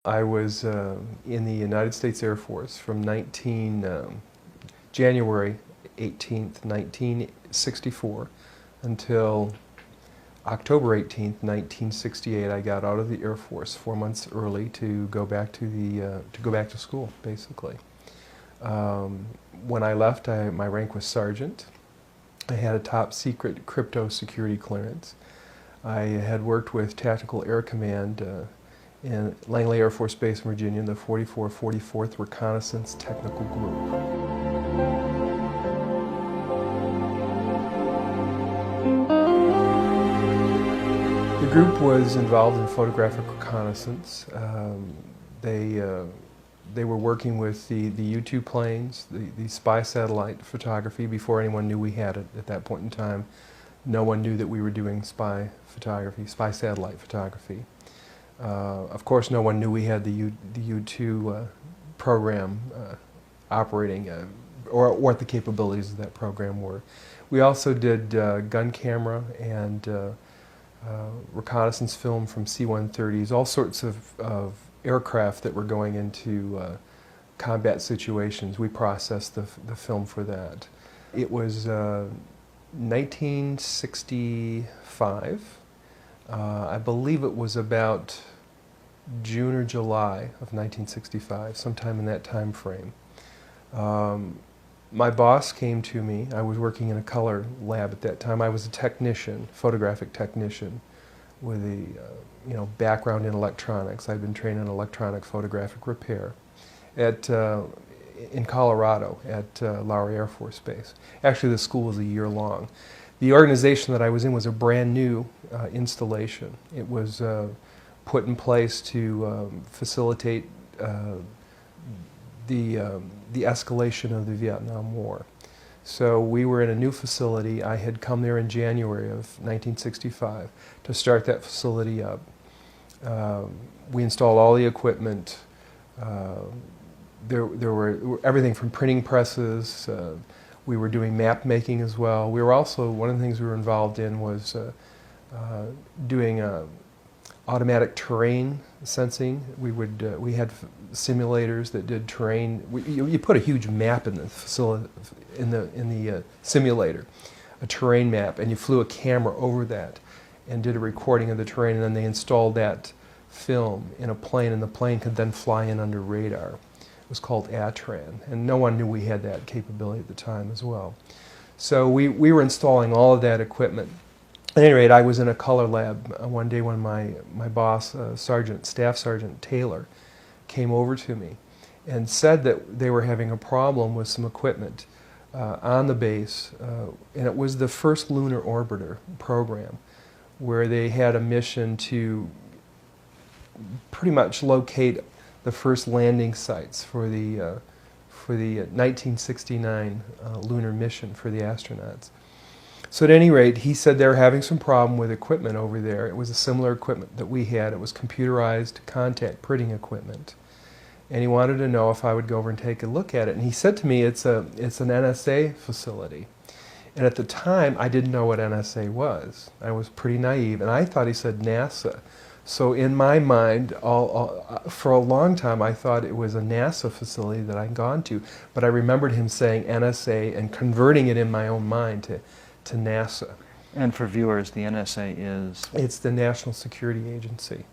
I was in the United States Air Force from January 18th, 1964 until October 18th, 1968. I got out of the Air Force 4 months early to go back to school, basically. When I left, my rank was sergeant. I had a top secret crypto security clearance. I had worked with Tactical Air Command in Langley Air Force Base, Virginia, the 44th Reconnaissance Technical Group. The group was involved in photographic reconnaissance. They were working with the U-2 planes, the spy satellite photography before anyone knew we had it at that point in time. No one knew that we were doing spy photography, spy satellite photography. Of course, no one knew we had the U-2 program operating, or what the capabilities of that program were. We also did gun camera and reconnaissance film from C-130s, all sorts of aircraft that were going into combat situations. We processed the film for that. It was 1965. I believe it was about June or July of 1965, sometime in that time frame. My boss came to me. I was working in a color lab at that time. I was a technician, photographic technician, with a background in electronics. I'd been trained in electronic photographic repair in Colorado at Lowry Air Force Base. Actually, the school was a year long. The organization that I was in was a brand new installation. It was put in place to facilitate the escalation of the Vietnam War. So we were in a new facility. I had come there in January of 1965 to start that facility up. We installed all the equipment. There were everything from printing presses. We were doing map making as well. We were also, one of the things we were involved in was doing automatic terrain sensing. We had simulators that did terrain. You put a huge map in the facility, in the simulator, a terrain map, and you flew a camera over that and did a recording of the terrain, and then they installed that film in a plane, and the plane could then fly in under radar. It was called ATRAN, and no one knew we had that capability at the time as well. So we were installing all of that equipment. At any rate, I was in a color lab one day when my boss, Staff Sergeant Taylor, came over to me and said that they were having a problem with some equipment on the base, and it was the first lunar orbiter program, where they had a mission to pretty much locate the first landing sites for the 1969 lunar mission for the astronauts. So at any rate, he said they were having some problem with equipment over there. It was a similar equipment that we had. It was computerized contact printing equipment. And he wanted to know if I would go over and take a look at it. And he said to me, it's an NSA facility. And at the time, I didn't know what NSA was. I was pretty naive, and I thought he said NASA. So in my mind, for a long time, I thought it was a NASA facility that I'd gone to. But I remembered him saying NSA and converting it in my own mind to NASA. And for viewers, the NSA is? It's the National Security Agency.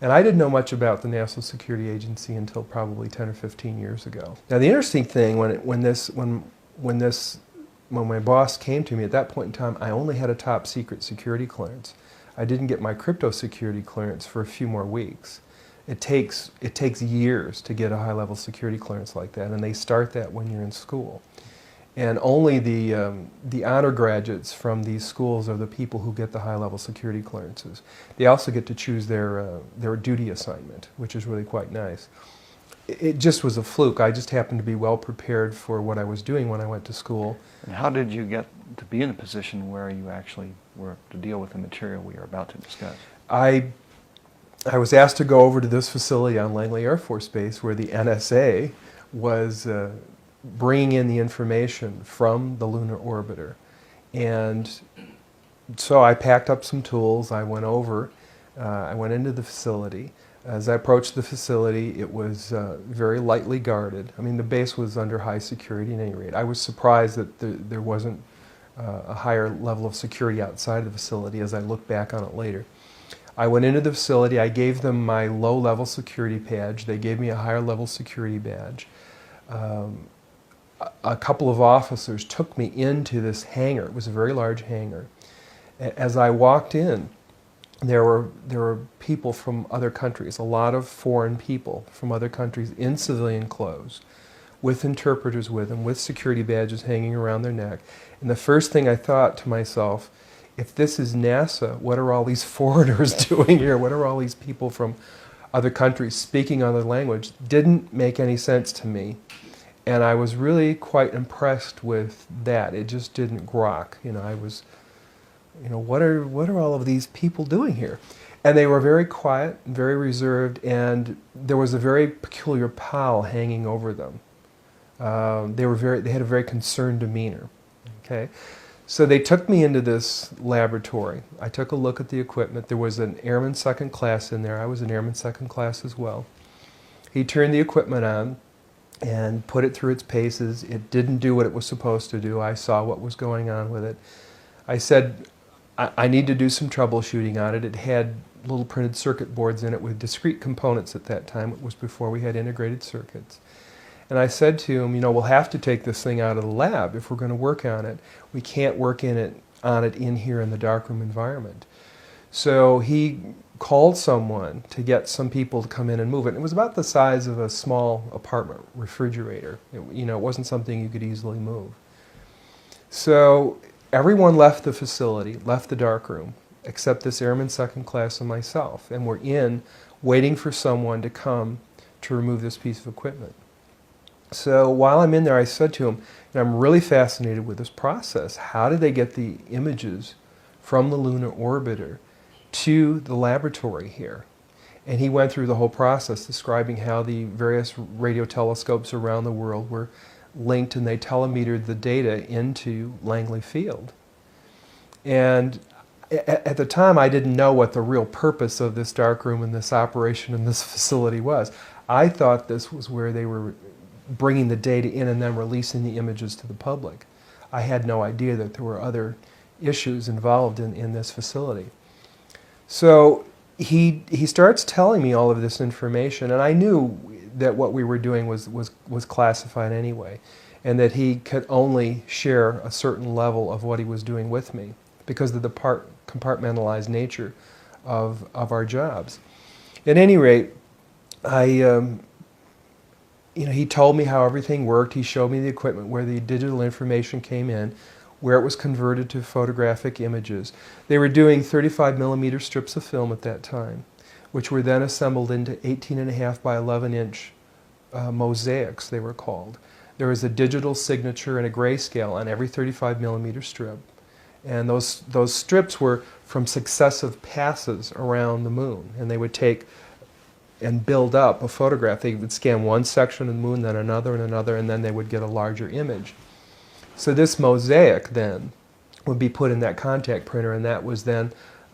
And I didn't know much about the National Security Agency until probably 10 or 15 years ago. Now the interesting thing, when my boss came to me at that point in time, I only had a top secret security clearance. I didn't get my crypto security clearance for a few more weeks. It takes years to get a high-level security clearance like that, and they start that when you're in school. And only the honor graduates from these schools are the people who get the high-level security clearances. They also get to choose their duty assignment, which is really quite nice. It just was a fluke. I just happened to be well prepared for what I was doing when I went to school. And how did you get to be in a position where you actually were to deal with the material we are about to discuss? I was asked to go over to this facility on Langley Air Force Base where the NSA was bringing in the information from the lunar orbiter. And so I packed up some tools. I went over. I went into the facility. As I approached the facility, it was very lightly guarded. I mean, the base was under high security at any rate. I was surprised that there wasn't a higher level of security outside of the facility as I look back on it later. I went into the facility, I gave them my low-level security badge, they gave me a higher-level security badge. A couple of officers took me into this hangar. It was a very large hangar. As I walked in, there were people from other countries, a lot of foreign people from other countries in civilian clothes, with interpreters with them, with security badges hanging around their neck. And the first thing I thought to myself, if this is NASA, what are all these foreigners doing here? What are all these people from other countries speaking other language? Didn't make any sense to me. And I was really quite impressed with that. It just didn't grok. I was, what are all of these people doing here? And they were very quiet, very reserved, and there was a very peculiar pall hanging over them. They had a very concerned demeanor. Okay, so they took me into this laboratory. I took a look at the equipment. There was an airman second class in there. I was an airman second class as well. He turned the equipment on and put it through its paces. It didn't do what it was supposed to do. I saw what was going on with it. I said, I need to do some troubleshooting on it. It had little printed circuit boards in it with discrete components at that time. It was before we had integrated circuits. And I said to him, we'll have to take this thing out of the lab if we're going to work on it. We can't work on it in here in the darkroom environment. So he called someone to get some people to come in and move it. It was about the size of a small apartment refrigerator. It wasn't something you could easily move. So everyone left the facility, left the darkroom, except this airman second class and myself. And we're in waiting for someone to come to remove this piece of equipment. So while I'm in there, I said to him, I'm really fascinated with this process. How did they get the images from the lunar orbiter to the laboratory here? And he went through the whole process, describing how the various radio telescopes around the world were linked and they telemetered the data into Langley Field. And at the time, I didn't know what the real purpose of this darkroom and this operation in this facility was. I thought this was where they were bringing the data in and then releasing the images to the public. I had no idea that there were other issues involved in this facility. So he starts telling me all of this information, and I knew that what we were doing was classified anyway, and that he could only share a certain level of what he was doing with me because of the compartmentalized nature of our jobs. At any rate, he told me how everything worked. He showed me the equipment where the digital information came in, where it was converted to photographic images. They were doing 35 millimeter strips of film at that time, which were then assembled into 18.5 by 11 inch mosaics, they were called. There was a digital signature and a grayscale on every 35 millimeter strip. And those strips were from successive passes around the moon, and they would take and build up a photograph. They would scan one section of the moon, then another and another, and then they would get a larger image. So this mosaic then would be put in that contact printer, and that was then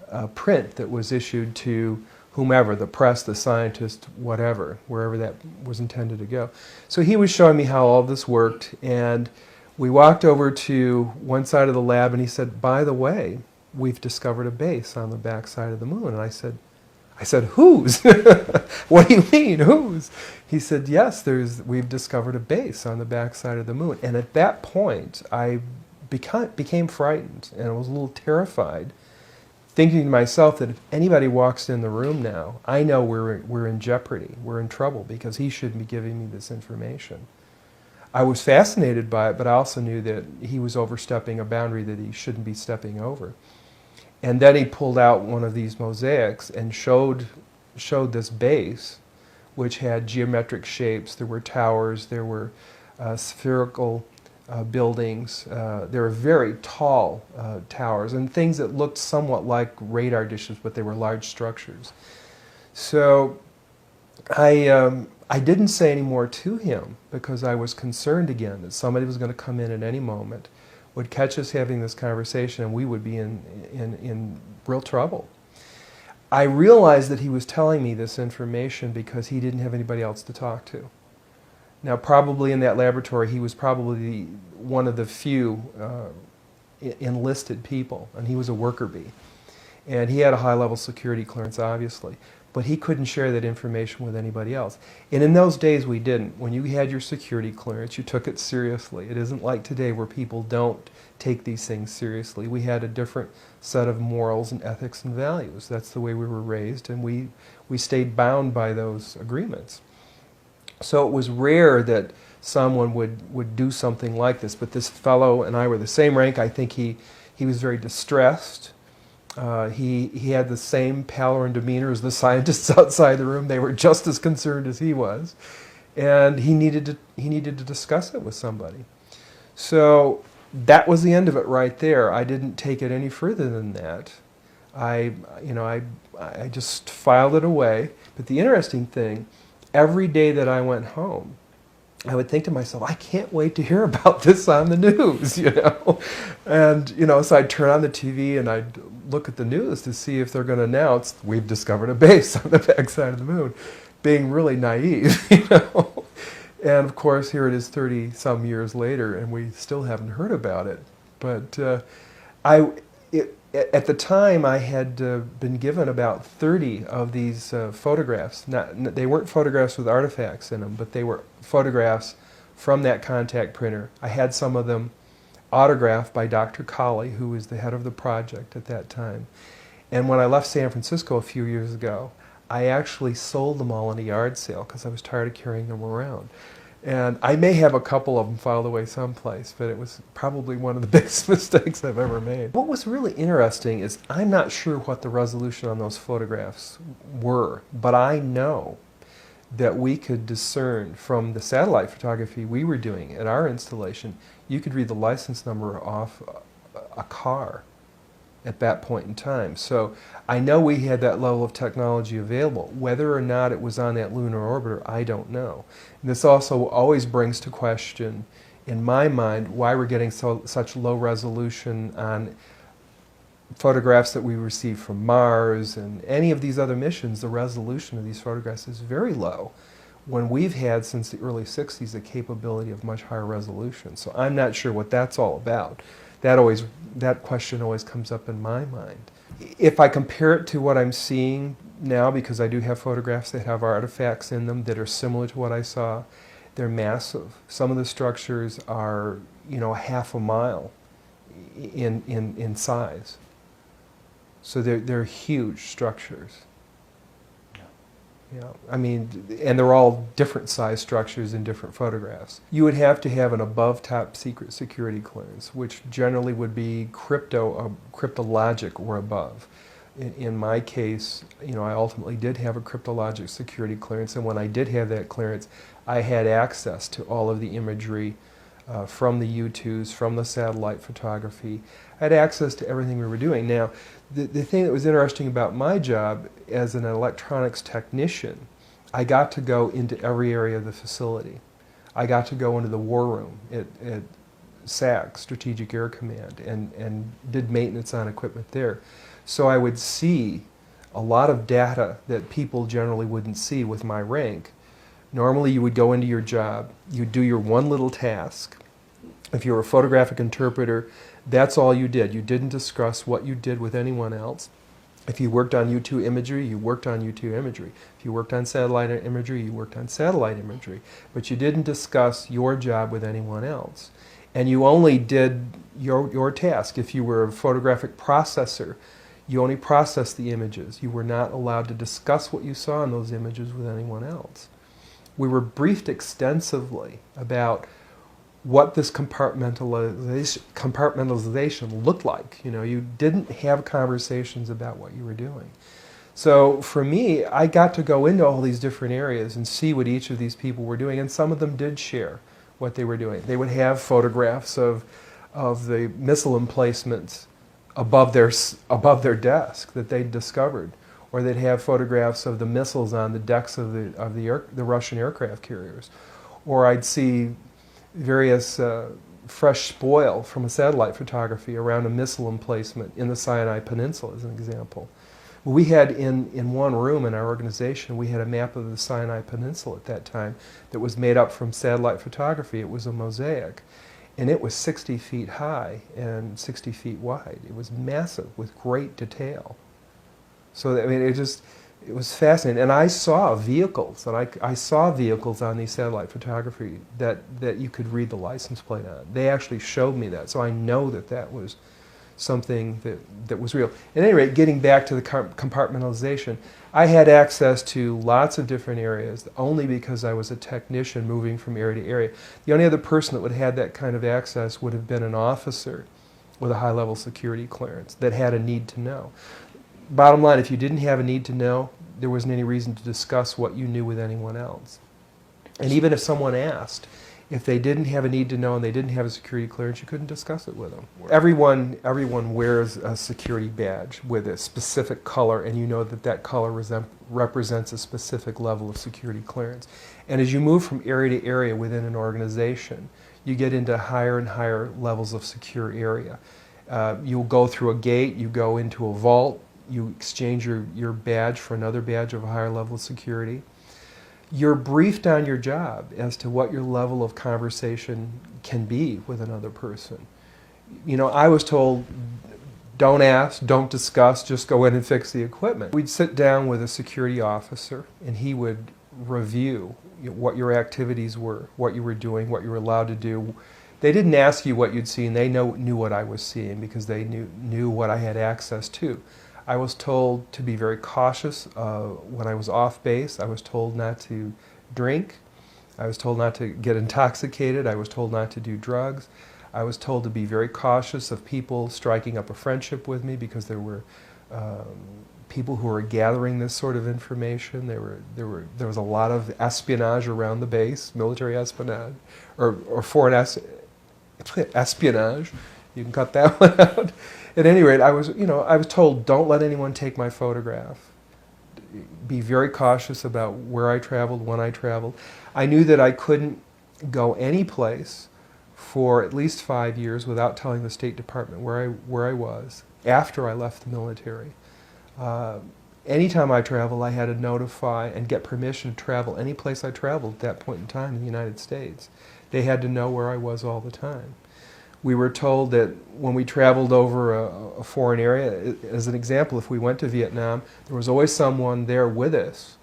a print that was issued to whomever, the press, the scientist, whatever, wherever that was intended to go. So he was showing me how all this worked, and we walked over to one side of the lab, and he said, by the way, we've discovered a base on the back side of the moon. And I said, whose? What do you mean, whose? He said, yes, we've discovered a base on the back side of the moon. And at that point, I became frightened, and I was a little terrified, thinking to myself that if anybody walks in the room now, I know we're in jeopardy, we're in trouble, because he shouldn't be giving me this information. I was fascinated by it, but I also knew that he was overstepping a boundary that he shouldn't be stepping over. And then he pulled out one of these mosaics and showed this base, which had geometric shapes. There were towers, there were spherical buildings, there were very tall towers, and things that looked somewhat like radar dishes, but they were large structures. So I didn't say any more to him because I was concerned again that somebody was going to come in at any moment, would catch us having this conversation, and we would be in real trouble. I realized that he was telling me this information because he didn't have anybody else to talk to. Now, probably in that laboratory, he was probably one of the few enlisted people, and he was a worker bee. And he had a high-level security clearance, obviously, but he couldn't share that information with anybody else. And in those days, we didn't. When you had your security clearance, you took it seriously. It isn't like today where people don't take these things seriously. We had a different set of morals and ethics and values. That's the way we were raised, and we stayed bound by those agreements. So it was rare that someone would do something like this, but this fellow and I were the same rank. I think he was very distressed. He had the same pallor and demeanor as the scientists outside the room. They were just as concerned as he was, and he needed to discuss it with somebody. So that was the end of it right there. I didn't take it any further than that. I just filed it away. But the interesting thing, every day that I went home, I would think to myself, I can't wait to hear about this on the news, And, so I'd turn on the TV and I'd look at the news to see if they're going to announce, we've discovered a base on the backside of the moon, being really naive, And of course, here it is 30-some years later, and we still haven't heard about it. But at the time, I had been given about 30 of these photographs. They weren't photographs with artifacts in them, but they were photographs from that contact printer. I had some of them autographed by Dr. Colley, who was the head of the project at that time. And when I left San Francisco a few years ago, I actually sold them all in a yard sale because I was tired of carrying them around. And I may have a couple of them filed away someplace, but it was probably one of the biggest mistakes I've ever made. What was really interesting is I'm not sure what the resolution on those photographs were, but I know that we could discern from the satellite photography we were doing at our installation, you could read the license number off a car at that point in time. So I know we had that level of technology available. Whether or not it was on that lunar orbiter, I don't know. And this also always brings to question, in my mind, why we're getting such low resolution on photographs that we receive from Mars and any of these other missions. The resolution of these photographs is very low, when we've had since the early 60s a capability of much higher resolution. So I'm not sure what that's all about. That question always comes up in my mind. If I compare it to what I'm seeing now, because I do have photographs that have artifacts in them that are similar to what I saw, they're massive. Some of the structures are, half a mile in size. So they're huge structures. Yeah, and they're all different size structures in different photographs. You would have to have an above top secret security clearance, which generally would be cryptologic or above. In my case, I ultimately did have a cryptologic security clearance, and when I did have that clearance, I had access to all of the imagery from the U-2s, from the satellite photography. I had access to everything we were doing. Now, the thing that was interesting about my job as an electronics technician, I got to go into every area of the facility. I got to go into the war room at SAC, Strategic Air Command, and did maintenance on equipment there. So I would see a lot of data that people generally wouldn't see with my rank. Normally you would go into your job, you'd do your one little task. If you were a photographic interpreter, that's all you did. You didn't discuss what you did with anyone else. If you worked on U2 imagery, you worked on U2 imagery. If you worked on satellite imagery, you worked on satellite imagery. But you didn't discuss your job with anyone else. And you only did your task. If you were a photographic processor, you only processed the images. You were not allowed to discuss what you saw in those images with anyone else. We were briefed extensively about what this compartmentalization looked like. You didn't have conversations about what you were doing. So for me, I got to go into all these different areas and see what each of these people were doing, and some of them did share what they were doing. They would have photographs of the missile emplacements above their desk that they'd discovered, or they'd have photographs of the missiles on the decks of the Russian aircraft carriers, or I'd see various fresh spoil from a satellite photography around a missile emplacement in the Sinai Peninsula, as an example. Well, we had in one room in our organization, we had a map of the Sinai Peninsula at that time that was made up from satellite photography. It was a mosaic. And it was 60 feet high and 60 feet wide. It was massive with great detail. So, I mean, it was fascinating. And I saw vehicles, and I saw vehicles on these satellite photography that you could read the license plate on. They actually showed me that, so I know that that was something that was real. At any rate, getting back to the compartmentalization, I had access to lots of different areas only because I was a technician moving from area to area. The only other person that would have had that kind of access would have been an officer with a high-level security clearance that had a need to know. Bottom line, if you didn't have a need to know, there wasn't any reason to discuss what you knew with anyone else. And even if someone asked, if they didn't have a need to know and they didn't have a security clearance, you couldn't discuss it with them. Everyone wears a security badge with a specific color, and you know that that color represents a specific level of security clearance. And as you move from area to area within an organization, you get into higher and higher levels of secure area. You'll go through a gate, you go into a vault, you exchange your badge for another badge of a higher level of security. You're briefed on your job as to what your level of conversation can be with another person. You know, I was told, don't ask, don't discuss, just go in and fix the equipment. We'd sit down with a security officer, and he would review what your activities were, what you were doing, what you were allowed to do. They didn't ask you what you'd seen, they knew what I was seeing because they knew what I had access to. I was told to be very cautious when I was off base. I was told not to drink. I was told not to get intoxicated. I was told not to do drugs. I was told to be very cautious of people striking up a friendship with me because there were people who were gathering this sort of information. There was a lot of espionage around the base, military espionage, or foreign espionage. You can cut that one out. At any rate, I was told, don't let anyone take my photograph. Be very cautious about where I traveled, when I traveled. I knew that I couldn't go any place for at least 5 years without telling the State Department where I was after I left the military. Anytime I traveled, I had to notify and get permission to travel any place I traveled at that point in time in the United States. They had to know where I was all the time. We were told that when we traveled over a foreign area, as an example, if we went to Vietnam, there was always someone there with us,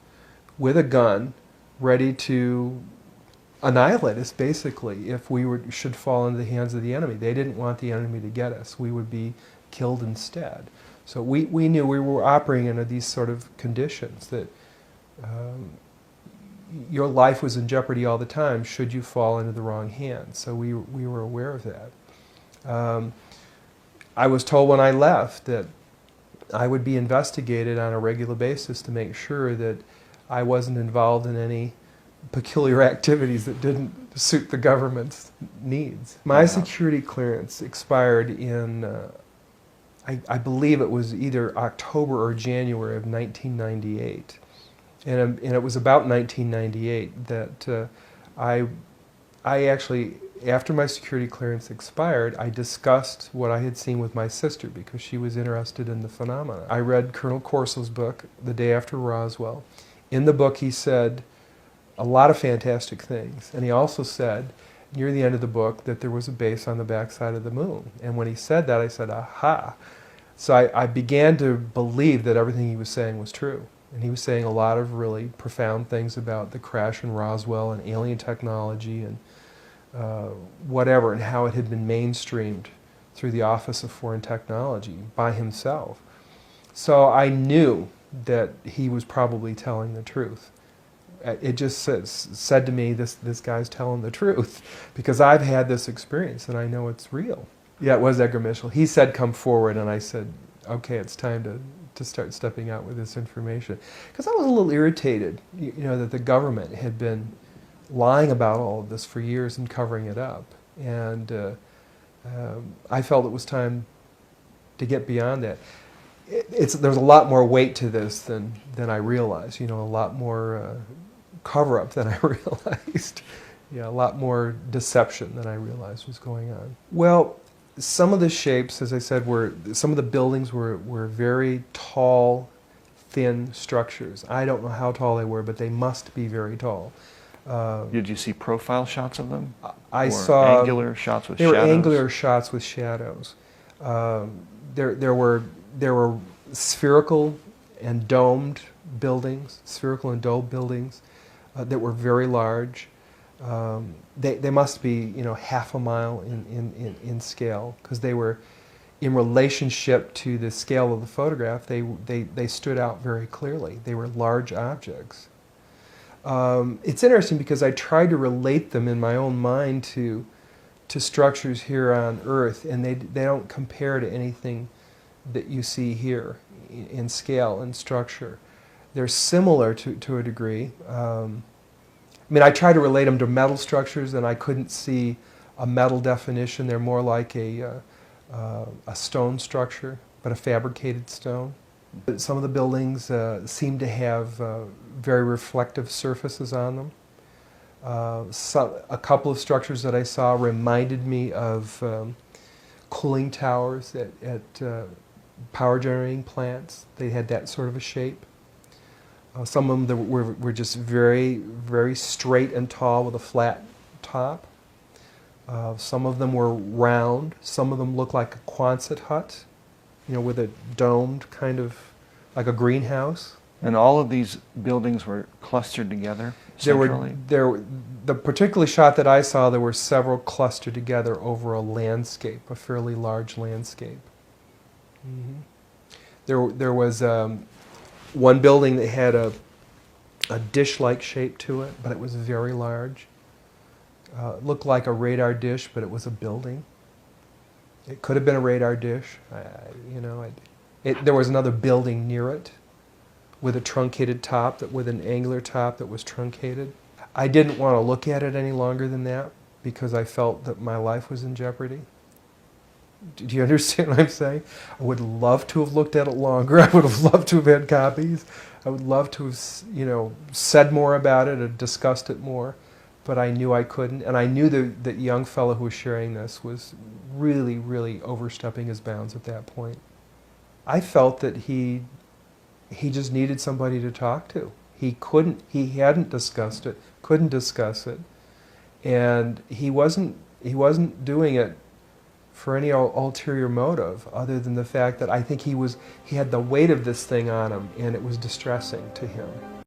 with a gun, ready to annihilate us, basically, if we should fall into the hands of the enemy. They didn't want the enemy to get us. We would be killed instead. So we knew we were operating under these sort of conditions, that your life was in jeopardy all the time should you fall into the wrong hands. So we were aware of that. I was told when I left that I would be investigated on a regular basis to make sure that I wasn't involved in any peculiar activities that didn't suit the government's needs. My security clearance expired in, I believe it was either October or January of 1998. And it was about 1998 that I actually, after my security clearance expired, I discussed what I had seen with my sister because she was interested in the phenomena. I read Colonel Corso's book, The Day After Roswell. In the book he said a lot of fantastic things, and he also said near the end of the book that there was a base on the backside of the moon. And when he said that, I said, aha. So I began to believe that everything he was saying was true. And he was saying a lot of really profound things about the crash in Roswell and alien technology and whatever, and how it had been mainstreamed through the Office of Foreign Technology by himself. So I knew that he was probably telling the truth. It just said to me, this guy's telling the truth, because I've had this experience and I know it's real. Yeah, it was Edgar Mitchell. He said, come forward, and I said, okay, it's time to start stepping out with this information. Because I was a little irritated, that the government had been lying about all of this for years and covering it up. And I felt it was time to get beyond that. There's a lot more weight to this than I realized, a lot more cover-up than I realized. Yeah, a lot more deception than I realized was going on. Well, some of the shapes, as I said, some of the buildings were very tall thin structures. I don't know how tall they were, but they must be very tall. Did you see profile shots of them? I or saw angular shots with they shadows? were angular shots with shadows. There were spherical and domed buildings, that were very large. They must be, half a mile in scale, because they were, in relationship to the scale of the photograph, they stood out very clearly. They were large objects. It's interesting because I tried to relate them in my own mind to structures here on Earth, and they don't compare to anything that you see here in scale and structure. They're similar to a degree. I tried to relate them to metal structures, and I couldn't see a metal definition. They're more like a stone structure, but a fabricated stone. Some of the buildings seem to have very reflective surfaces on them. A couple of structures that I saw reminded me of cooling towers at power generating plants. They had that sort of a shape. Some of them were just very, very straight and tall with a flat top. Some of them were round. Some of them looked like a Quonset hut, with a domed kind of, like a greenhouse. And all of these buildings were clustered together centrally? The particular shot that I saw, there were several clustered together over a landscape, a fairly large landscape. Mm-hmm. There was one building that had a dish-like shape to it, but it was very large. It looked like a radar dish, but it was a building. It could have been a radar dish. There was another building near it with a truncated top, with an angular top that was truncated. I didn't want to look at it any longer than that because I felt that my life was in jeopardy. Do you understand what I'm saying? I would love to have looked at it longer. I would have loved to have had copies. I would love to have, said more about it or discussed it more, but I knew I couldn't. And I knew that young fellow who was sharing this was really, really overstepping his bounds at that point. I felt that he just needed somebody to talk to. He hadn't discussed it, couldn't discuss it, and he wasn't doing it for any ulterior motive other than the fact that I think he had the weight of this thing on him, and it was distressing to him.